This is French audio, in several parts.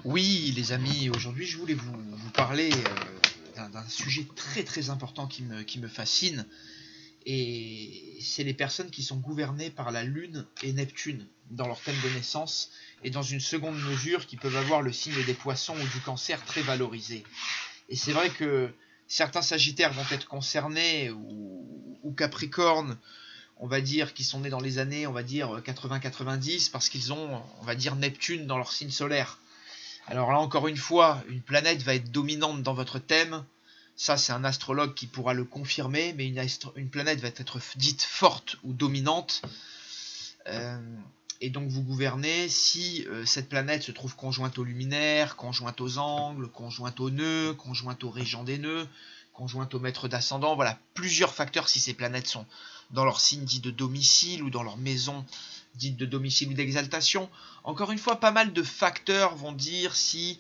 Oui, les amis, aujourd'hui je voulais vous parler d'un sujet très très important qui me fascine, et c'est les personnes qui sont gouvernées par la Lune et Neptune dans leur thème de naissance, et dans une seconde mesure qui peuvent avoir le signe des poissons ou du cancer très valorisé. Et c'est vrai que certains Sagittaires vont être concernés, ou Capricornes, on va dire, qui sont nés dans les années, on va dire 80-90, parce qu'ils ont, on va dire, Neptune dans leur signe solaire. Alors là, encore une fois, une planète va être dominante dans votre thème. Ça, c'est un astrologue qui pourra le confirmer, mais une planète va être dite forte ou dominante. Euh, et donc vous gouvernez si cette planète se trouve conjointe au luminaire, conjointe aux angles, conjointe aux nœuds, conjointe au régent des nœuds, conjointe au maître d'ascendant. Voilà, plusieurs facteurs si ces planètes sont dans leur signe dit de domicile ou dans leur maison dite de domicile ou d'exaltation. Encore une fois, pas mal de facteurs vont dire si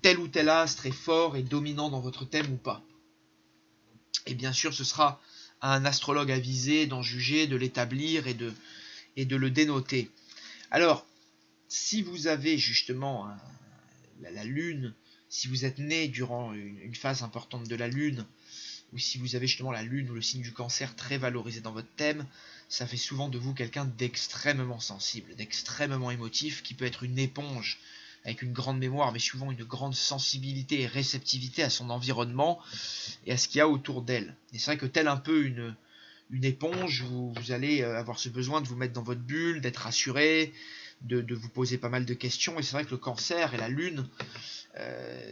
tel ou tel astre est fort et dominant dans votre thème ou pas. Et bien sûr, ce sera à un astrologue avisé d'en juger, de l'établir et de le dénoter. Alors, si vous avez justement la Lune, si vous êtes né durant une phase importante de la Lune, ou si vous avez justement la Lune ou le signe du Cancer très valorisé dans votre thème, ça fait souvent de vous quelqu'un d'extrêmement sensible, d'extrêmement émotif, qui peut être une éponge avec une grande mémoire, mais souvent une grande sensibilité et réceptivité à son environnement et à ce qu'il y a autour d'elle. Et c'est vrai que tel un peu une éponge, vous allez avoir ce besoin de vous mettre dans votre bulle, d'être rassuré, de vous poser pas mal de questions. Et c'est vrai que le Cancer et la Lune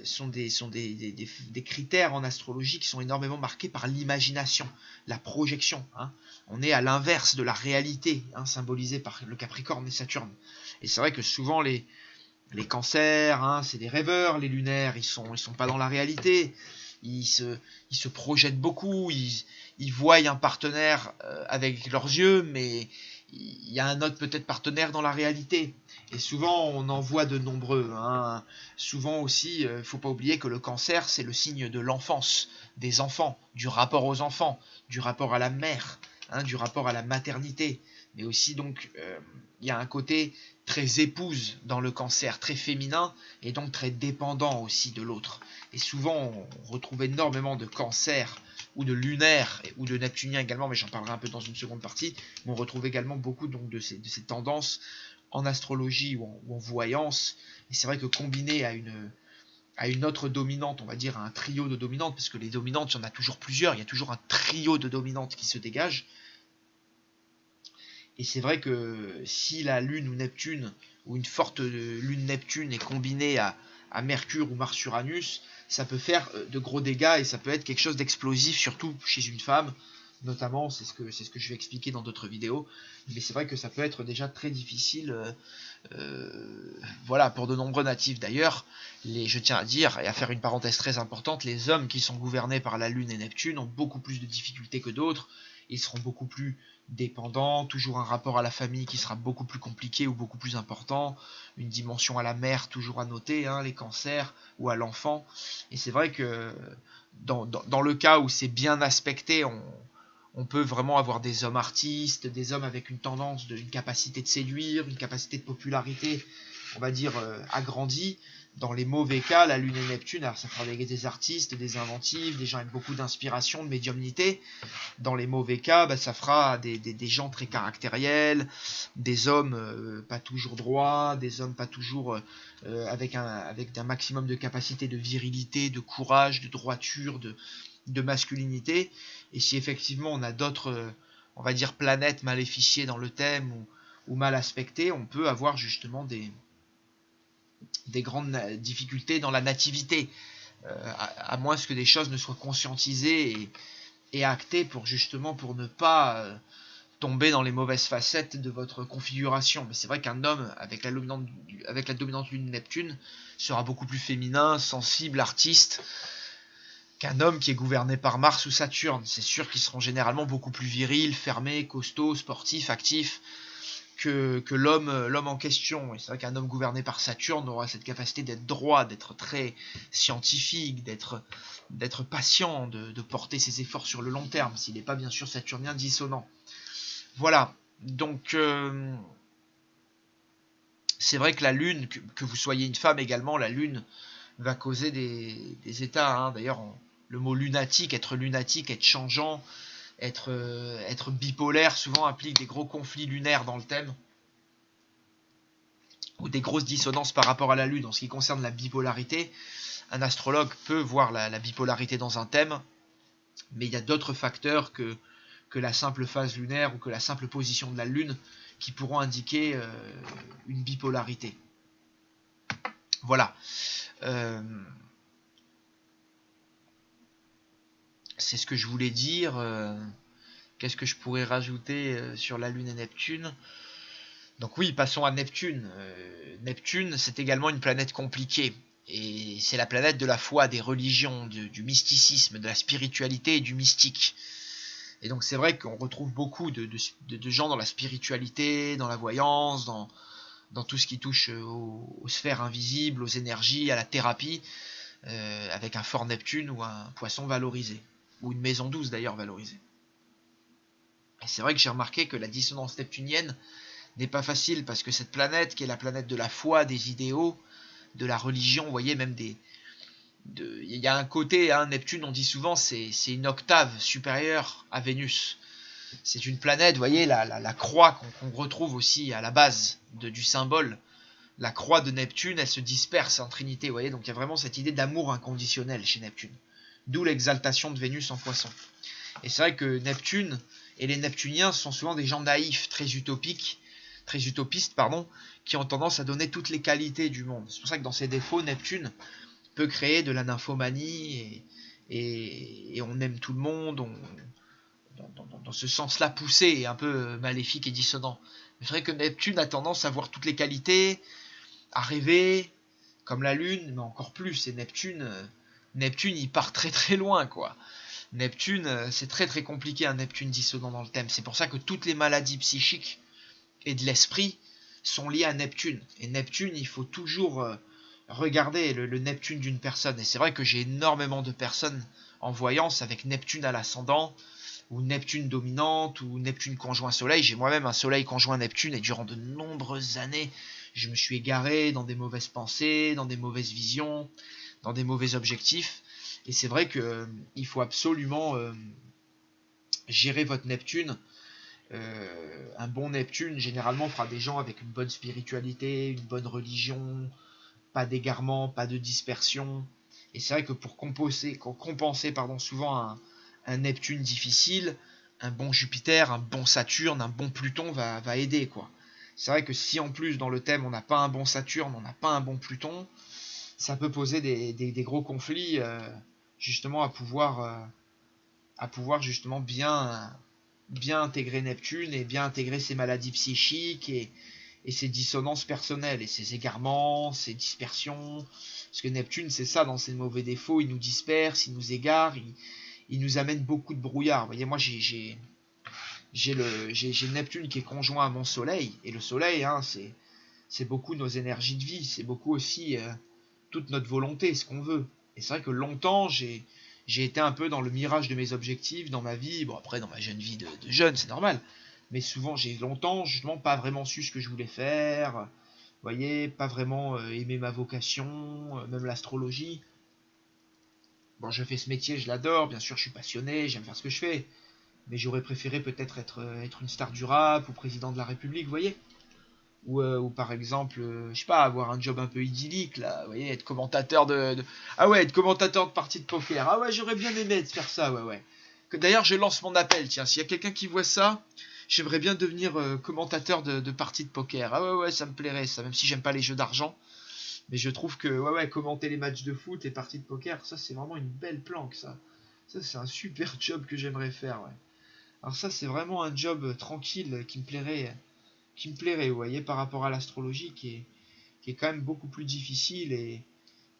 sont des critères en astrologie qui sont énormément marqués par l'imagination, la projection. Hein. On est à l'inverse de la réalité, hein, symbolisée par le Capricorne et Saturne. Et c'est vrai que souvent les cancers, hein, c'est des rêveurs, les lunaires, ils sont pas dans la réalité. Ils se projettent beaucoup, ils voient un partenaire avec leurs yeux, mais il y a un autre peut-être partenaire dans la réalité. Et souvent, on en voit de nombreux. Hein. Souvent aussi, il ne faut pas oublier que le cancer, c'est le signe de l'enfance, des enfants, du rapport aux enfants, du rapport à la mère, hein, du rapport à la maternité. Mais aussi, donc, il y a un côté très épouse dans le cancer, très féminin, et donc très dépendant aussi de l'autre. Et souvent, on retrouve énormément de cancers, ou de lunaires, ou de neptuniens également, mais j'en parlerai un peu dans une seconde partie, mais on retrouve également beaucoup donc, de ces tendances en astrologie ou en voyance. Et c'est vrai que combiné à une autre dominante, on va dire à un trio de dominantes, parce que les dominantes, il y en a toujours plusieurs, il y a toujours un trio de dominantes qui se dégage. Et c'est vrai que si la Lune ou Neptune, ou une forte Lune Neptune est combinée à Mercure ou Mars-Uranus, ça peut faire de gros dégâts et ça peut être quelque chose d'explosif, surtout chez une femme. Notamment, c'est ce que je vais expliquer dans d'autres vidéos. Mais c'est vrai que ça peut être déjà très difficile, voilà, pour de nombreux natifs. D'ailleurs, je tiens à dire, et à faire une parenthèse très importante, les hommes qui sont gouvernés par la Lune et Neptune ont beaucoup plus de difficultés que d'autres. Ils seront beaucoup plus dépendants, toujours un rapport à la famille qui sera beaucoup plus compliqué ou beaucoup plus important, une dimension à la mère toujours à noter, hein, les cancers, ou à l'enfant. Et c'est vrai que dans le cas où c'est bien aspecté, on peut vraiment avoir des hommes artistes, des hommes avec une tendance, une capacité de séduire, une capacité de popularité, on va dire, agrandie. Dans les mauvais cas, la Lune et Neptune, alors ça fera des artistes, des inventifs, des gens avec beaucoup d'inspiration, de médiumnité. Dans les mauvais cas, bah, ça fera des gens très caractériels, des hommes pas toujours droits, des hommes pas toujours avec un maximum de capacité de virilité, de courage, de droiture, de masculinité. Et si effectivement on a d'autres, on va dire, planètes maléficiées dans le thème ou mal aspectées, on peut avoir justement des grandes difficultés dans la nativité, à moins que des choses ne soient conscientisées et actées pour justement pour ne pas tomber dans les mauvaises facettes de votre configuration. Mais c'est vrai qu'un homme avec la dominante lune Neptune sera beaucoup plus féminin, sensible, artiste, qu'un homme qui est gouverné par Mars ou Saturne. C'est sûr qu'ils seront généralement beaucoup plus virils, fermés, costauds, sportifs, actifs que l'homme en question. Et c'est vrai qu'un homme gouverné par Saturne aura cette capacité d'être droit, d'être très scientifique, d'être patient, de porter ses efforts sur le long terme, s'il n'est pas bien sûr saturnien dissonant. Voilà, donc c'est vrai que la lune, que vous soyez une femme également, la lune va causer des états, hein. D'ailleurs, le mot lunatique, être changeant, être bipolaire, souvent implique des gros conflits lunaires dans le thème, ou des grosses dissonances par rapport à la lune. En ce qui concerne la bipolarité, un astrologue peut voir la bipolarité dans un thème, mais il y a d'autres facteurs que la simple phase lunaire ou que la simple position de la lune qui pourront indiquer une bipolarité. Voilà. C'est ce que je voulais dire. Qu'est-ce que je pourrais rajouter sur la Lune et Neptune? Donc oui, passons à Neptune. Neptune, c'est également une planète compliquée. Et c'est la planète de la foi, des religions, du mysticisme, de la spiritualité et du mystique. Et donc c'est vrai qu'on retrouve beaucoup de gens dans la spiritualité, dans la voyance, dans tout ce qui touche aux sphères invisibles, aux énergies, à la thérapie, avec un fort Neptune ou un poisson valorisé. Ou une maison 12 d'ailleurs valorisée. Et c'est vrai que j'ai remarqué que la dissonance neptunienne n'est pas facile, parce que cette planète, qui est la planète de la foi, des idéaux, de la religion, vous voyez, même il y a un côté, hein, Neptune, on dit souvent, c'est une octave supérieure à Vénus. C'est une planète, vous voyez, la croix qu'on retrouve aussi à la base du symbole. La croix de Neptune, elle se disperse en Trinité, vous voyez, donc il y a vraiment cette idée d'amour inconditionnel chez Neptune. D'où l'exaltation de Vénus en Poisson. Et c'est vrai que Neptune et les Neptuniens sont souvent des gens naïfs, très utopistes, qui ont tendance à donner toutes les qualités du monde. C'est pour ça que dans ses défauts, Neptune peut créer de la nymphomanie et on aime tout le monde, dans ce sens-là poussé et un peu maléfique et dissonant. Mais c'est vrai que Neptune a tendance à voir toutes les qualités, à rêver, comme la Lune, mais encore plus. Et Neptune, il part très très loin, quoi. Neptune, c'est très très compliqué un Neptune dissonant dans le thème. C'est pour ça que toutes les maladies psychiques et de l'esprit sont liées à Neptune. Et Neptune, il faut toujours regarder le Neptune d'une personne. Et c'est vrai que j'ai énormément de personnes en voyance avec Neptune à l'ascendant, ou Neptune dominante, ou Neptune conjoint Soleil. J'ai moi-même un Soleil conjoint Neptune, et durant de nombreuses années, je me suis égaré dans des mauvaises pensées, dans des mauvaises visions, dans des mauvais objectifs. Et c'est vrai qu'il faut absolument gérer votre Neptune. Un bon Neptune, généralement, fera des gens avec une bonne spiritualité, une bonne religion, pas d'égarement, pas de dispersion. Et c'est vrai que pour compenser souvent un Neptune difficile, un bon Jupiter, un bon Saturne, un bon Pluton va aider, quoi. C'est vrai que si en plus dans le thème on n'a pas un bon Saturne, on n'a pas un bon Pluton, ça peut poser des gros conflits, justement à pouvoir justement bien intégrer Neptune et bien intégrer ses maladies psychiques et ses dissonances personnelles et ses égarements, ses dispersions. Parce que Neptune, c'est ça, dans ses mauvais défauts, il nous disperse, il nous égare, il nous amène beaucoup de brouillard. Vous voyez, moi j'ai Neptune qui est conjoint à mon Soleil, et le Soleil, hein, c'est beaucoup nos énergies de vie, c'est beaucoup aussi toute notre volonté, ce qu'on veut. Et c'est vrai que longtemps, j'ai été un peu dans le mirage de mes objectifs dans ma vie. Bon, après, dans ma jeune vie de jeune, c'est normal. Mais souvent, j'ai longtemps, justement, pas vraiment su ce que je voulais faire. Vous voyez, pas vraiment aimé ma vocation, même l'astrologie. Bon, je fais ce métier, je l'adore, bien sûr, je suis passionné, j'aime faire ce que je fais. Mais j'aurais préféré peut-être être une star du rap ou président de la République, vous voyez. Ou par exemple, je sais pas, avoir un job un peu idyllique, là, vous voyez, être commentateur Ah ouais, être commentateur de partie de poker. Ah ouais, j'aurais bien aimé faire ça, ouais. D'ailleurs, je lance mon appel, tiens, s'il y a quelqu'un qui voit ça, j'aimerais bien devenir commentateur de partie de poker. Ah ouais, ça me plairait, ça, même si j'aime pas les jeux d'argent. Mais je trouve que, ouais, commenter les matchs de foot et parties de poker, ça, c'est vraiment une belle planque, ça. Ça, c'est un super job que j'aimerais faire, ouais. Alors ça, c'est vraiment un job tranquille qui me plairait, vous voyez, par rapport à l'astrologie qui est quand même beaucoup plus difficile et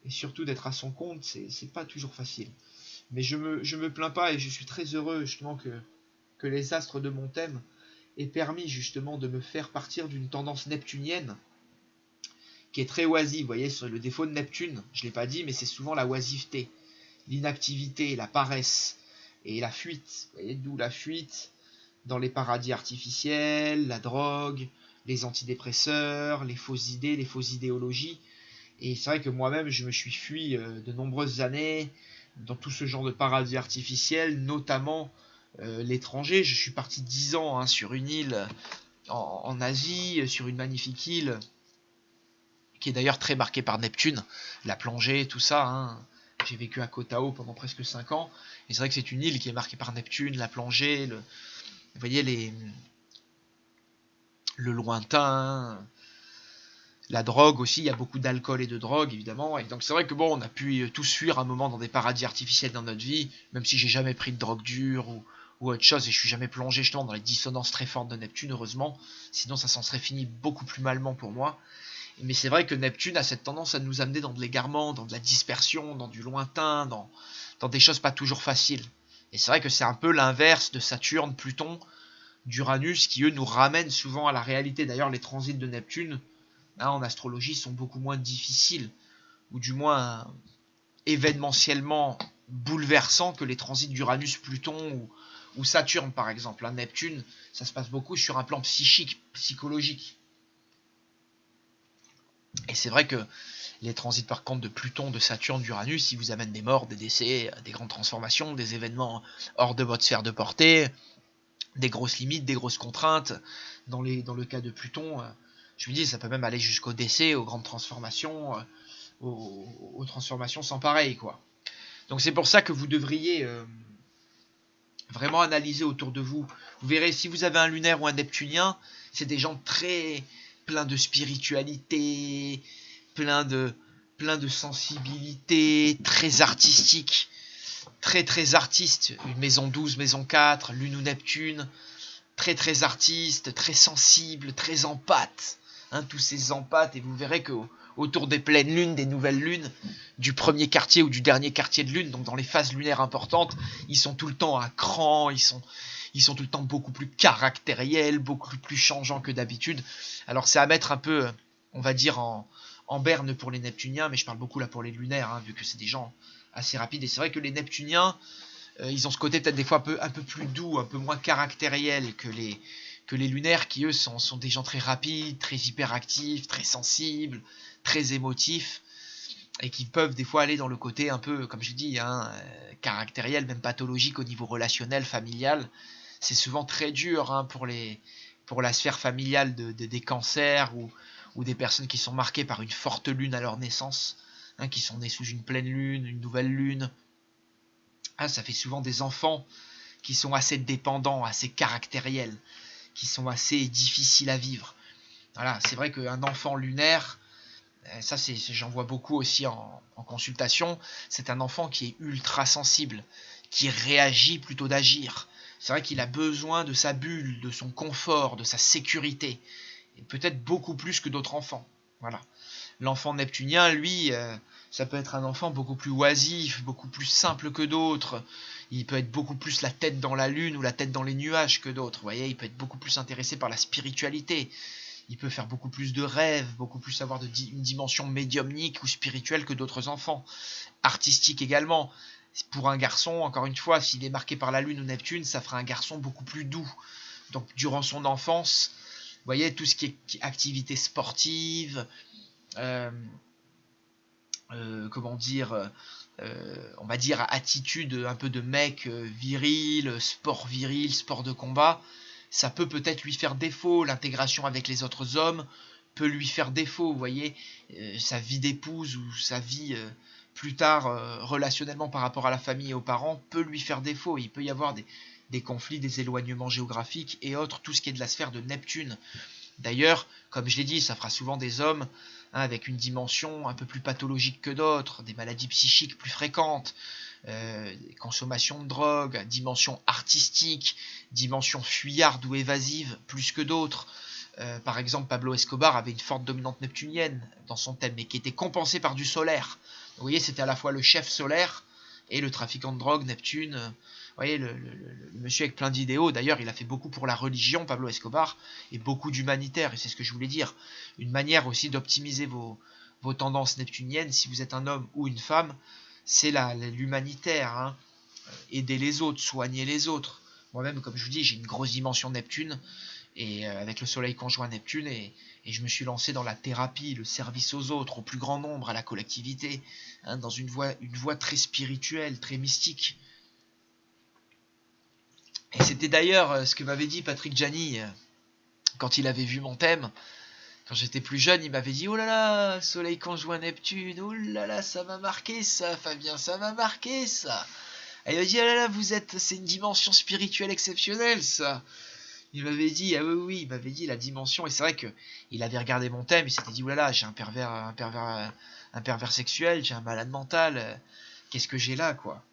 surtout d'être à son compte, c'est pas toujours facile. Mais je me plains pas et je suis très heureux justement que les astres de mon thème aient permis justement de me faire partir d'une tendance neptunienne qui est très oisive. Vous voyez, sur le défaut de Neptune, je l'ai pas dit, mais c'est souvent la oisiveté, l'inactivité, la paresse et la fuite. Vous voyez, d'où la fuite dans les paradis artificiels, la drogue, les antidépresseurs, les fausses idées, les fausses idéologies. Et c'est vrai que moi-même, je me suis fui de nombreuses années dans tout ce genre de paradis artificiels, notamment l'étranger. Je suis parti 10 ans hein, sur une île en Asie, sur une magnifique île qui est d'ailleurs très marquée par Neptune, la plongée, tout ça. Hein. J'ai vécu à Koh Tao pendant presque 5 ans. Et c'est vrai que c'est une île qui est marquée par Neptune, la plongée, vous voyez, le lointain, la drogue aussi, il y a beaucoup d'alcool et de drogue évidemment, et donc c'est vrai que bon, on a pu tous fuir un moment dans des paradis artificiels dans notre vie, même si j'ai jamais pris de drogue dure ou autre chose, et je suis jamais plongé justement dans les dissonances très fortes de Neptune, heureusement, sinon ça s'en serait fini beaucoup plus malement pour moi. Mais c'est vrai que Neptune a cette tendance à nous amener dans de l'égarement, dans de la dispersion, dans du lointain, dans des choses pas toujours faciles. Et c'est vrai que c'est un peu l'inverse de Saturne, Pluton, d'Uranus, qui eux nous ramènent souvent à la réalité. D'ailleurs, les transits de Neptune, hein, en astrologie, sont beaucoup moins difficiles, ou du moins événementiellement bouleversants que les transits d'Uranus, Pluton ou Saturne, par exemple. Hein, Neptune, ça se passe beaucoup sur un plan psychique, psychologique. Et c'est vrai que les transits par contre de Pluton, de Saturne, d'Uranus, ils vous amènent des morts, des décès, des grandes transformations, des événements hors de votre sphère de portée, des grosses limites, des grosses contraintes. Dans le cas de Pluton, je me dis, ça peut même aller jusqu'au décès, aux grandes transformations, aux transformations sans pareil, quoi. Donc c'est pour ça que vous devriez vraiment analyser autour de vous. Vous verrez, si vous avez un lunaire ou un neptunien, c'est des gens très pleins de spiritualité, pleins de sensibilité, très artistiques, très artistes. Une maison 12, maison 4, lune ou Neptune, très artistes, très sensibles, très empathes. Hein, tous ces empathes, et vous verrez que autour des pleines lunes, des nouvelles lunes, du premier quartier ou du dernier quartier de lune, donc dans les phases lunaires importantes, ils sont tout le temps à cran, ils sont tout le temps beaucoup plus caractériels, beaucoup plus changeants que d'habitude. Alors c'est à mettre un peu, on va dire, en berne pour les Neptuniens, mais je parle beaucoup là pour les lunaires, hein, vu que c'est des gens assez rapides. Et c'est vrai que les Neptuniens, ils ont ce côté peut-être des fois un peu plus doux, un peu moins caractériel que les lunaires, qui eux sont des gens très rapides, très hyperactifs, très sensibles, très émotifs, et qui peuvent des fois aller dans le côté un peu, comme je dis, hein, caractériel, même pathologique au niveau relationnel, familial. C'est souvent très dur hein, pour la sphère familiale des cancers ou des personnes qui sont marquées par une forte lune à leur naissance, hein, qui sont nés sous une pleine lune, une nouvelle lune. Ah, ça fait souvent des enfants qui sont assez dépendants, assez caractériels, qui sont assez difficiles à vivre. Voilà, c'est vrai qu'un enfant lunaire, ça j'en vois beaucoup aussi en consultation, c'est un enfant qui est ultra sensible, qui réagit plutôt d'agir. C'est vrai qu'il a besoin de sa bulle, de son confort, de sa sécurité, et peut-être beaucoup plus que d'autres enfants. Voilà. L'enfant neptunien, lui, ça peut être un enfant beaucoup plus oisif, beaucoup plus simple que d'autres. Il peut être beaucoup plus la tête dans la lune ou la tête dans les nuages que d'autres. Vous voyez, il peut être beaucoup plus intéressé par la spiritualité. Il peut faire beaucoup plus de rêves, beaucoup plus avoir une dimension médiumnique ou spirituelle que d'autres enfants. Artistique également. Pour un garçon, encore une fois, s'il est marqué par la lune ou Neptune, ça fera un garçon beaucoup plus doux. Donc durant son enfance, vous voyez, tout ce qui est activité sportive, comment dire, on va dire attitude un peu de mec viril, sport viril, sport de combat, ça peut-être lui faire défaut. L'intégration avec les autres hommes peut lui faire défaut, vous voyez, sa vie d'épouse ou sa vie plus tard relationnellement par rapport à la famille et aux parents peut lui faire défaut. Il peut y avoir des conflits, des éloignements géographiques et autres, tout ce qui est de la sphère de Neptune. D'ailleurs, comme je l'ai dit, ça fera souvent des hommes hein, avec une dimension un peu plus pathologique que d'autres, des maladies psychiques plus fréquentes, consommation de drogue, dimension artistique, dimension fuyarde ou évasive plus que d'autres. Par exemple, Pablo Escobar avait une forte dominante neptunienne dans son thème, mais qui était compensée par du solaire. Donc, vous voyez, c'était à la fois le chef solaire et le trafiquant de drogue, Neptune. Vous voyez, le monsieur avec plein d'idéaux. D'ailleurs, il a fait beaucoup pour la religion, Pablo Escobar, et beaucoup d'humanitaire, et c'est ce que je voulais dire. Une manière aussi d'optimiser vos tendances neptuniennes, si vous êtes un homme ou une femme, c'est l'humanitaire. Hein. Aider les autres, soigner les autres. Moi-même, comme je vous dis, j'ai une grosse dimension Neptune, et avec le soleil conjoint Neptune, et je me suis lancé dans la thérapie, le service aux autres, au plus grand nombre, à la collectivité, hein, dans une voie très spirituelle, très mystique. Et c'était d'ailleurs ce que m'avait dit Patrick Gianni quand il avait vu mon thème. Quand j'étais plus jeune, il m'avait dit « Oh là là, soleil conjoint Neptune, oh là là, ça m'a marqué ça, Fabien, ça m'a marqué ça !» Et il m'a dit « Ah là là, c'est une dimension spirituelle exceptionnelle ça !» Il m'avait dit « Ah oui, oui, il m'avait dit la dimension. » Et c'est vrai qu'il avait regardé mon thème, il s'était dit « Oh là là, j'ai un pervers sexuel, j'ai un malade mental, qu'est-ce que j'ai là, quoi ?»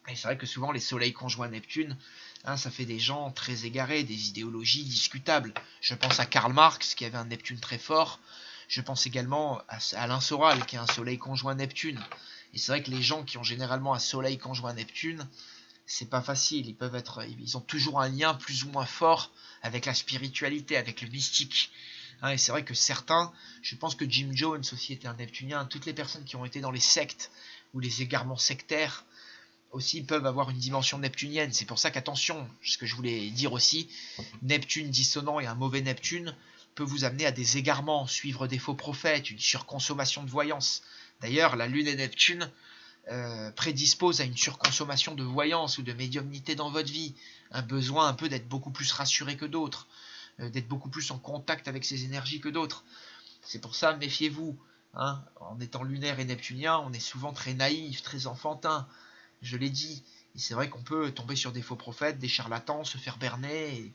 Et c'est vrai que souvent les soleils conjoints Neptune, hein, ça fait des gens très égarés, des idéologies discutables. Je pense à Karl Marx qui avait un Neptune très fort. Je pense également à Alain Soral qui a un soleil conjoint Neptune. Et c'est vrai que les gens qui ont généralement un soleil conjoint Neptune, c'est pas facile. Ils ont toujours un lien plus ou moins fort avec la spiritualité, avec le mystique. Hein, et c'est vrai que certains, je pense que Jim Jones aussi était un Neptunien. Toutes les personnes qui ont été dans les sectes ou les égarements sectaires aussi peuvent avoir une dimension neptunienne. C'est pour ça qu'attention, ce que je voulais dire aussi, Neptune dissonant et un mauvais Neptune peut vous amener à des égarements, suivre des faux prophètes, une surconsommation de voyance. D'ailleurs, la Lune et Neptune prédisposent à une surconsommation de voyance ou de médiumnité dans votre vie, un besoin un peu d'être beaucoup plus rassuré que d'autres, d'être beaucoup plus en contact avec ces énergies que d'autres. C'est pour ça, méfiez-vous. Hein, en étant lunaire et neptunien, on est souvent très naïf, très enfantin. Je l'ai dit, et c'est vrai qu'on peut tomber sur des faux prophètes, des charlatans, se faire berner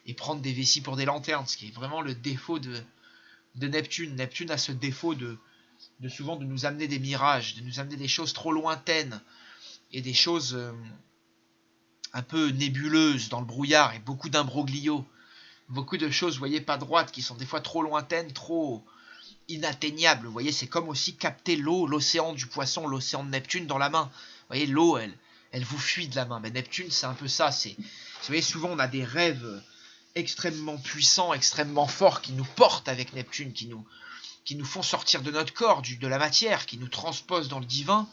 et prendre des vessies pour des lanternes, ce qui est vraiment le défaut de Neptune. Neptune a ce défaut de souvent de nous amener des mirages, de nous amener des choses trop lointaines et des choses un peu nébuleuses dans le brouillard et beaucoup d'imbroglio. Beaucoup de choses, vous voyez, pas droites, qui sont des fois trop lointaines, trop inatteignables. Vous voyez, c'est comme aussi capter l'eau, l'océan du poisson, l'océan de Neptune dans la main. Vous voyez, l'eau, elle vous fuit de la main. Mais Neptune, c'est un peu ça. Vous voyez, souvent, on a des rêves extrêmement puissants, extrêmement forts, qui nous portent avec Neptune, qui nous font sortir de notre corps, de la matière, qui nous transposent dans le divin,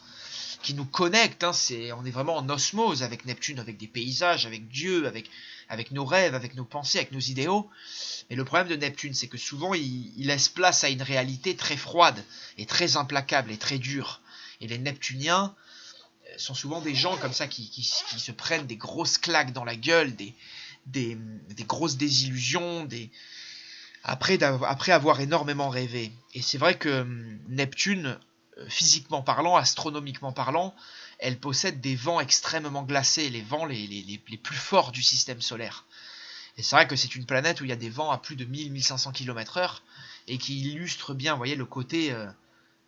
qui nous connectent. Hein, on est vraiment en osmose avec Neptune, avec des paysages, avec Dieu, avec nos rêves, avec nos pensées, avec nos idéaux. Mais le problème de Neptune, c'est que souvent, il laisse place à une réalité très froide et très implacable et très dure. Et les Neptuniens sont souvent des gens comme ça qui se prennent des grosses claques dans la gueule, des grosses désillusions, après avoir énormément rêvé. Et c'est vrai que Neptune, physiquement parlant, astronomiquement parlant, elle possède des vents extrêmement glacés, les vents les plus forts du système solaire. Et c'est vrai que c'est une planète où il y a des vents à plus de 1000-1500 km/h et qui illustre bien, vous voyez, le côté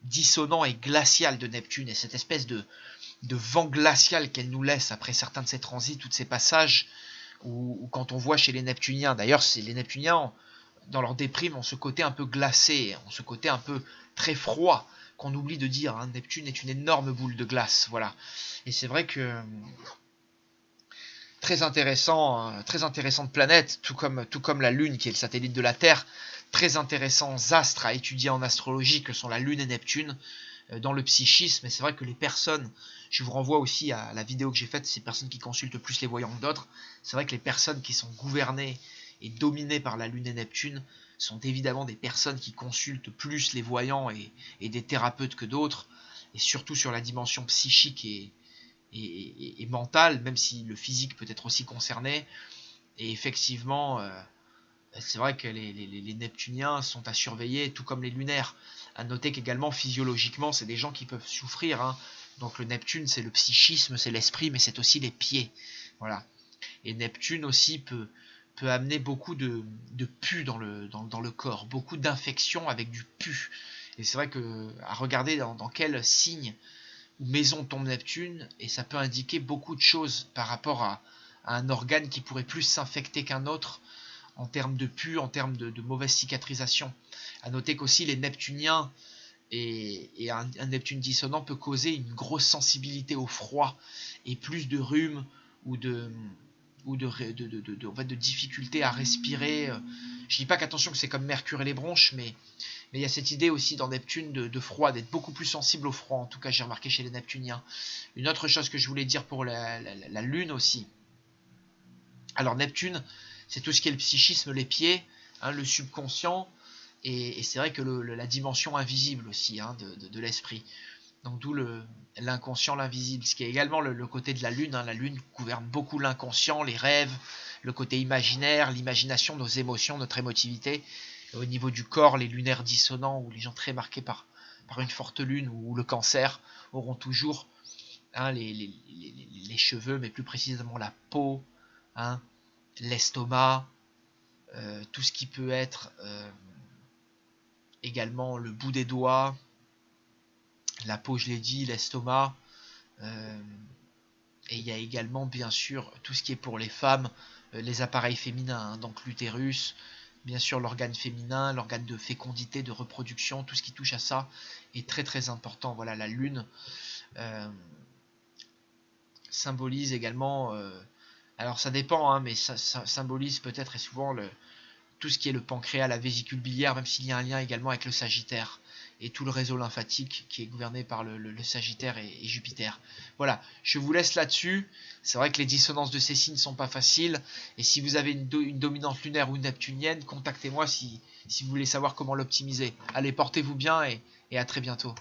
dissonant et glacial de Neptune et cette espèce de vent glacial qu'elle nous laisse après certains de ses transits, tous ces passages où quand on voit chez les Neptuniens, d'ailleurs, les Neptuniens, dans leur déprime, ont ce côté un peu glacé, ont ce côté un peu très froid, qu'on oublie de dire. Hein, Neptune est une énorme boule de glace, voilà. Et c'est vrai que très intéressante planète, tout comme la Lune qui est le satellite de la Terre, très intéressants astres à étudier en astrologie que sont la Lune et Neptune dans le psychisme. Et c'est vrai que les personnes, je vous renvoie aussi à la vidéo que j'ai faite, ces personnes qui consultent plus les voyants que d'autres, c'est vrai que les personnes qui sont gouvernées et dominées par la Lune et Neptune sont évidemment des personnes qui consultent plus les voyants et des thérapeutes que d'autres, et surtout sur la dimension psychique et mentale, même si le physique peut être aussi concerné. Et effectivement, c'est vrai que les Neptuniens sont à surveiller, tout comme les lunaires. À noter qu'également, physiologiquement, c'est des gens qui peuvent souffrir. Hein. Donc le Neptune, c'est le psychisme, c'est l'esprit, mais c'est aussi les pieds. Voilà. Et Neptune aussi peut amener beaucoup de pus dans le corps, beaucoup d'infections avec du pus. Et c'est vrai que à regarder dans quel signe ou maison tombe Neptune, et ça peut indiquer beaucoup de choses par rapport à un organe qui pourrait plus s'infecter qu'un autre, en termes de pus, en termes de mauvaise cicatrisation. À noter qu'aussi les Neptuniens et un Neptune dissonant peut causer une grosse sensibilité au froid et plus de rhume ou de difficulté à respirer. Je dis pas qu'attention que c'est comme Mercure et les bronches, mais il y a cette idée aussi dans Neptune de froid, d'être beaucoup plus sensible au froid. En tout cas, j'ai remarqué chez les Neptuniens. Une autre chose que je voulais dire pour la Lune aussi. Alors Neptune, c'est tout ce qui est le psychisme, les pieds, hein, le subconscient, et c'est vrai que la dimension invisible aussi, hein, de l'esprit. Donc d'où l'inconscient, l'invisible, ce qui est également le côté de la lune, hein. La lune gouverne beaucoup l'inconscient, les rêves, le côté imaginaire, l'imagination, nos émotions, notre émotivité. Et au niveau du corps, les lunaires dissonants, ou les gens très marqués par une forte lune, ou le cancer, auront toujours, hein, les cheveux, mais plus précisément la peau, hein, l'estomac, tout ce qui peut être également le bout des doigts, la peau, je l'ai dit, l'estomac, et il y a également bien sûr tout ce qui est pour les femmes, les appareils féminins, hein, donc l'utérus, bien sûr l'organe féminin, l'organe de fécondité, de reproduction, tout ce qui touche à ça est très très important. Voilà, la lune symbolise également, alors ça dépend, hein, mais ça symbolise peut-être et souvent tout ce qui est le pancréas, la vésicule biliaire, même s'il y a un lien également avec le Sagittaire et tout le réseau lymphatique qui est gouverné par le Sagittaire et Jupiter. Voilà, je vous laisse là-dessus. C'est vrai que les dissonances de ces signes ne sont pas faciles, et si vous avez une dominante lunaire ou neptunienne, contactez-moi si vous voulez savoir comment l'optimiser. Allez, portez-vous bien et à très bientôt.